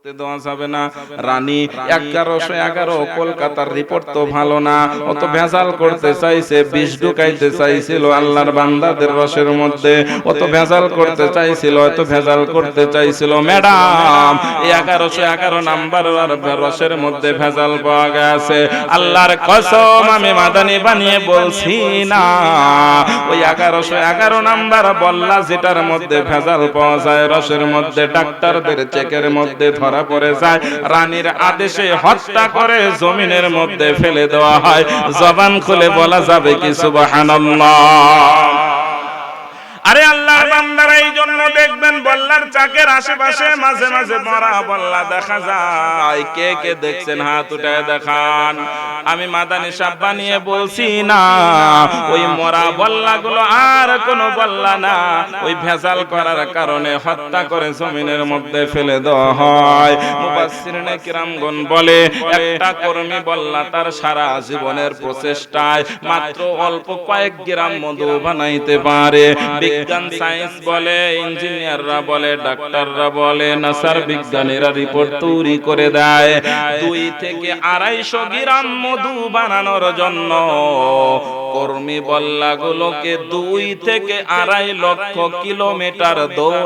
দেওয়া যাবে না। রানী 1111 কলকাতার রিপোর্ট তো ভালো না, অত ভেজাল করতে চাইছে, বিষ ঢুকাইতে চাইছিল আল্লাহর বান্দাদের রসের মধ্যে, অত ভেজাল করতে চাইছিল, অত ভেজাল করতে চাইছিল। ম্যাডাম 1111 নাম্বার রসের মধ্যে ভেজাল পাওয়া গেছে। আল্লাহর কসম আমি মাদানি বানিয়ে বলছি না, ওই 1111 নাম্বার বল্লা যেটার মধ্যে ভেজাল পাওয়া যায় রসের মধ্যে, ডাক্তারদের চেকের মধ্যে ধরা পড়ে যায়, রানীর আদেশে হত্যা করে জমিনের মধ্যে ফেলে দেওয়া হয়। জবান খুলে বলা যাবে কি সুবহানাল্লাহ? আরে আল্লাহর বান্দারা এই জন্য দেখবেন বল্লার চাকের আশেপাশে মাঝে মাঝে মরা বল্লা দেখা যায়। কে কে দেখছেন হাত উঠায় দেখান। আমি মাদানি সাহেব বানিয়ে বলছি না, ওই মরা বল্লাগুলো আর কোনো বল্লা না, ওই ভেজাল করার কারণে হত্যা করে জমিনের মধ্যে ফেলে দেওয়া হয়। মুফাসসিরিনে কিরামগণ বলে একটা কর্মী বল্লা তার সারা জীবনের প্রচেষ্টায় মাত্র অল্প কয়েক গ্রাম মধু বানাইতে পারে। বিজ্ঞান সায়েন্স বলে, ইঞ্জিনিয়াররা বলে, ডাক্তাররা বলে, নাসার বিজ্ঞানীরা রিপোর্ট তৈরি করে দেয় 2 থেকে 250 গ্রাম মধু বানানোর জন্য কর্মী বল্লাগুলোকে 2 থেকে 2.5 লক্ষ কিলোমিটার দৌড়